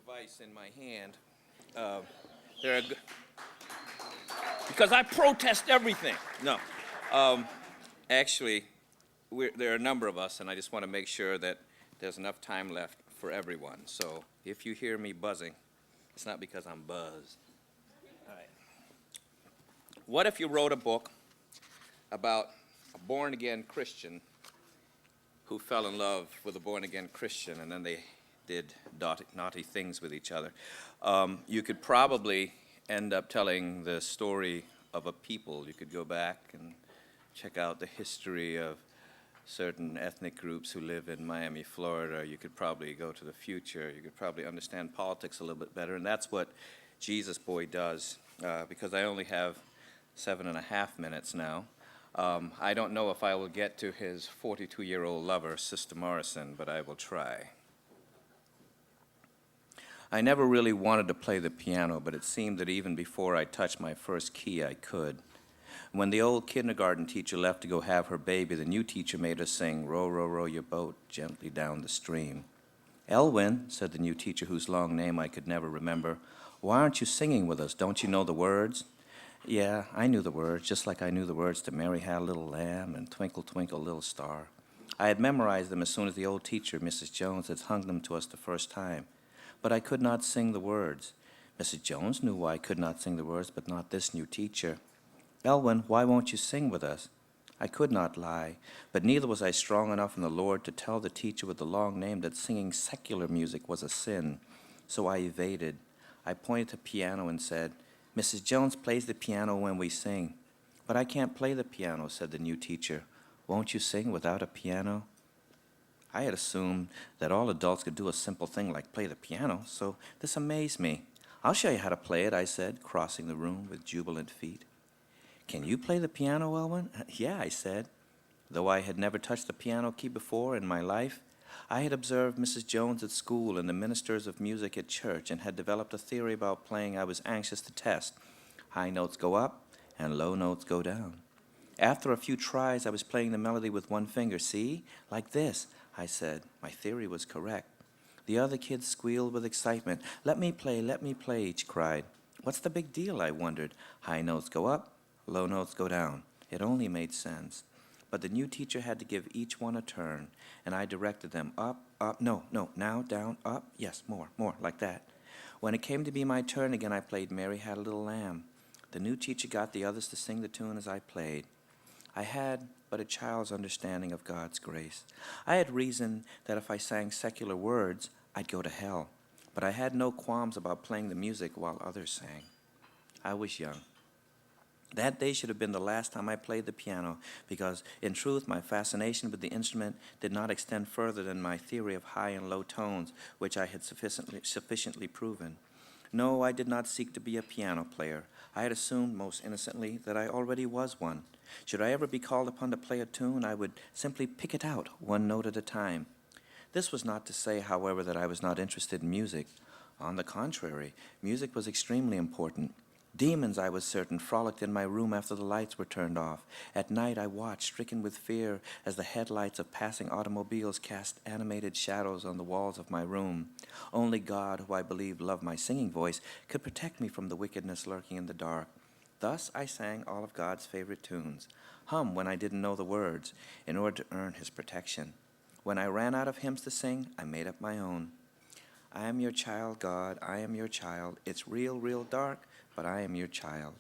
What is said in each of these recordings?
device in my hand. There are because I protest everything. No, um, actually, there are a number of us, and I just want to make sure that there's enough time left for everyone. So if you hear me buzzing, it's not because I'm buzzed. All right. What if you wrote a book about a born-again Christian who fell in love with a born-again Christian, and then they did naughty things with each other? You could probably end up telling the story of a people. You could go back and check out the history of certain ethnic groups who live in Miami, Florida. You could probably go to the future. You could probably understand politics a little bit better, and that's what Jesus Boy does. Because I only have 7.5 minutes now, I don't know if I will get to his 42-year-old lover, Sister Morrison, but I will try. I never really wanted to play the piano, but it seemed that even before I touched my first key, I could. When the old kindergarten teacher left to go have her baby, the new teacher made us sing, "Row, row, row your boat gently down the stream." "Elwin," said the new teacher, whose long name I could never remember, "why aren't you singing with us? Don't you know the words?" Yeah, I knew the words, just like I knew the words to "Mary Had a Little Lamb" and "Twinkle, Twinkle, Little Star." I had memorized them as soon as the old teacher, Mrs. Jones, had sung them to us the first time. But I could not sing the words. Mrs. Jones knew why I could not sing the words, but not this new teacher. "Elwin, why won't you sing with us?" I could not lie, but neither was I strong enough in the Lord to tell the teacher with the long name that singing secular music was a sin. So I evaded. I pointed to the piano and said, "Mrs. Jones plays the piano when we sing." "But I can't play the piano," said the new teacher. "Won't you sing without a piano?" I had assumed that all adults could do a simple thing like play the piano, so this amazed me. "I'll show you how to play it," I said, crossing the room with jubilant feet. "Can you play the piano, Elwin?" "Yeah," I said. Though I had never touched the piano key before in my life, I had observed Mrs. Jones at school and the ministers of music at church and had developed a theory about playing I was anxious to test. High notes go up and low notes go down. After a few tries, I was playing the melody with one finger. "See? Like this," I said. My theory was correct. The other kids squealed with excitement. Let me play," each cried. "What's the big deal?" I wondered. High notes go up, low notes go down. It only made sense. But the new teacher had to give each one a turn, and I directed them up, no, now, down, up, yes, more, like that. When it came to be my turn again, I played "Mary Had a Little Lamb." The new teacher got the others to sing the tune as I played. I had but a child's understanding of God's grace. I had reasoned that if I sang secular words, I'd go to hell, but I had no qualms about playing the music while others sang. I was young. That day should have been the last time I played the piano, because, in truth, my fascination with the instrument did not extend further than my theory of high and low tones, which I had sufficiently proven. No, I did not seek to be a piano player. I had assumed, most innocently, that I already was one. Should I ever be called upon to play a tune, I would simply pick it out, one note at a time. This was not to say, however, that I was not interested in music. On the contrary, music was extremely important. Demons, I was certain, frolicked in my room after the lights were turned off. At night I watched, stricken with fear, as the headlights of passing automobiles cast animated shadows on the walls of my room. Only God, who I believed loved my singing voice, could protect me from the wickedness lurking in the dark. Thus I sang all of God's favorite tunes, hummed when I didn't know the words, in order to earn his protection. When I ran out of hymns to sing, I made up my own. I am your child, God, I am your child. It's real, real dark, but I am your child.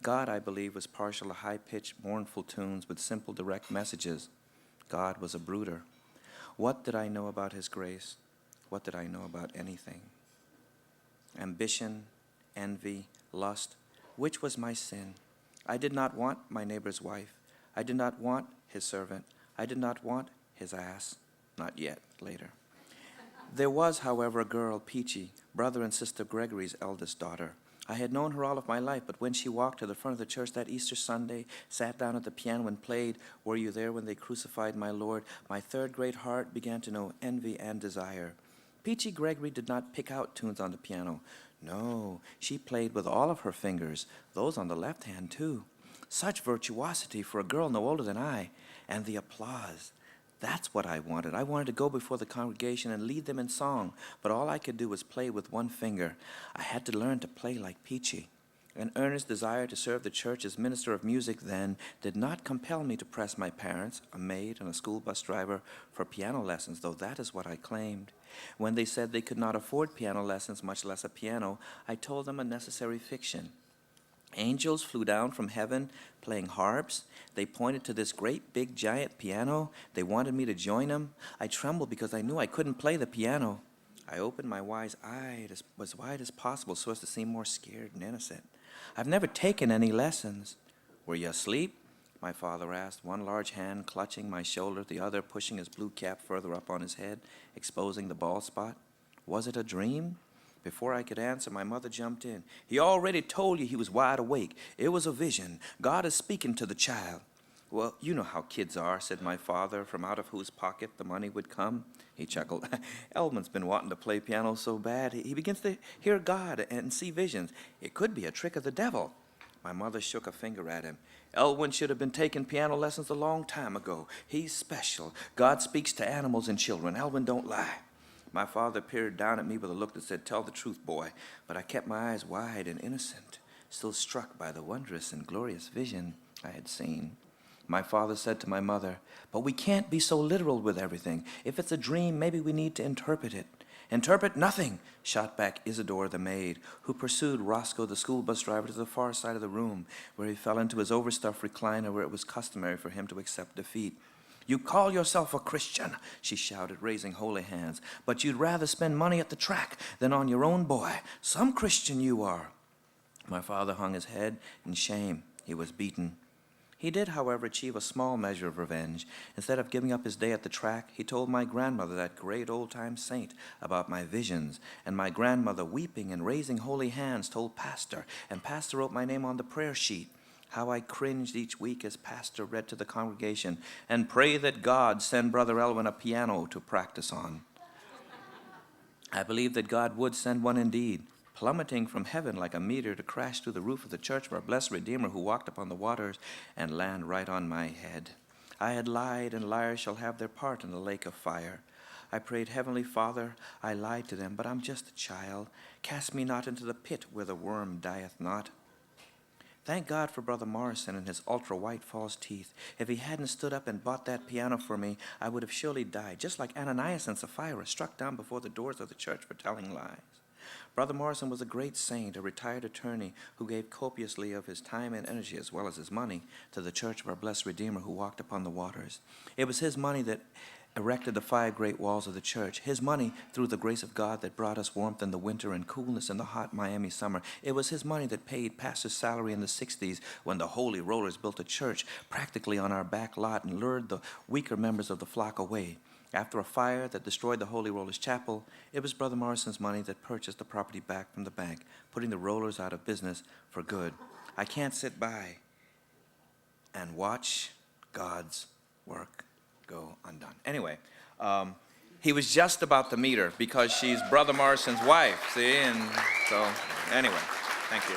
God, I believe, was partial to high-pitched, mournful tunes with simple, direct messages. God was a brooder. What did I know about his grace? What did I know about anything? Ambition, envy, lust, which was my sin? I did not want my neighbor's wife. I did not want his servant. I did not want his ass. Not yet, later. There was, however, a girl, Peachy, brother and sister Gregory's eldest daughter. I had known her all of my life, but when she walked to the front of the church that Easter Sunday, sat down at the piano and played "Were You There When They Crucified My Lord?", my third-grade heart began to know envy and desire. Peachy Gregory did not pick out tunes on the piano. No, she played with all of her fingers, those on the left hand, too. Such virtuosity for a girl no older than I, and the applause. That's what I wanted. I wanted to go before the congregation and lead them in song, but all I could do was play with one finger. I had to learn to play like Peachy. An earnest desire to serve the church as minister of music then did not compel me to press my parents, a maid, and a school bus driver for piano lessons, though that is what I claimed. When they said they could not afford piano lessons, much less a piano, I told them a necessary fiction. Angels flew down from heaven playing harps. They pointed to this great big giant piano. They wanted me to join them. I trembled because I knew I couldn't play the piano. I opened my eyes as wide as possible so as to seem more scared and innocent. I've never taken any lessons. Were you asleep? My father asked, one large hand clutching my shoulder, the other pushing his blue cap further up on his head, exposing the bald spot. Was it a dream? Before I could answer, my mother jumped in. He already told you he was wide awake. It was a vision. God is speaking to the child. Well, you know how kids are, said my father, from out of whose pocket the money would come. He chuckled. Elvin's been wanting to play piano so bad, he begins to hear God and see visions. It could be a trick of the devil. My mother shook a finger at him. Elwin should have been taking piano lessons a long time ago. He's special. God speaks to animals and children. Elwin don't lie. My father peered down at me with a look that said, tell the truth, boy. But I kept my eyes wide and innocent, still struck by the wondrous and glorious vision I had seen. My father said to my mother, but we can't be so literal with everything. If it's a dream, maybe we need to interpret it. Interpret nothing, shot back Isidore the maid, who pursued Roscoe the school bus driver to the far side of the room, where he fell into his overstuffed recliner where it was customary for him to accept defeat. You call yourself a Christian, she shouted, raising holy hands, but you'd rather spend money at the track than on your own boy. Some Christian you are. My father hung his head in shame. He was beaten. He did, however, achieve a small measure of revenge. Instead of giving up his day at the track, he told my grandmother, that great old-time saint, about my visions, and my grandmother, weeping and raising holy hands, told Pastor, and Pastor wrote my name on the prayer sheet. How I cringed each week as Pastor read to the congregation, and pray that God send Brother Elwin a piano to practice on. I believed that God would send one indeed, plummeting from heaven like a meteor to crash through the roof of the church of our blessed Redeemer who walked upon the waters and land right on my head. I had lied, and liars shall have their part in the lake of fire. I prayed, Heavenly Father, I lied to them, but I'm just a child. Cast me not into the pit where the worm dieth not. Thank God for Brother Morrison and his ultra-white false teeth. If he hadn't stood up and bought that piano for me, I would have surely died, just like Ananias and Sapphira, struck down before the doors of the church for telling lies. Brother Morrison was a great saint, a retired attorney who gave copiously of his time and energy as well as his money to the church of our blessed Redeemer who walked upon the waters. It was his money that erected the 5 great walls of the church. His money, through the grace of God, that brought us warmth in the winter and coolness in the hot Miami summer. It was his money that paid Pastor's salary in the 60s when the Holy Rollers built a church practically on our back lot and lured the weaker members of the flock away. After a fire that destroyed the Holy Rollers Chapel, it was Brother Morrison's money that purchased the property back from the bank, putting the Rollers out of business for good. I can't sit by and watch God's work go undone. Anyway, he was just about to meet her because she's Brother Morrison's wife, see? And so, anyway, thank you.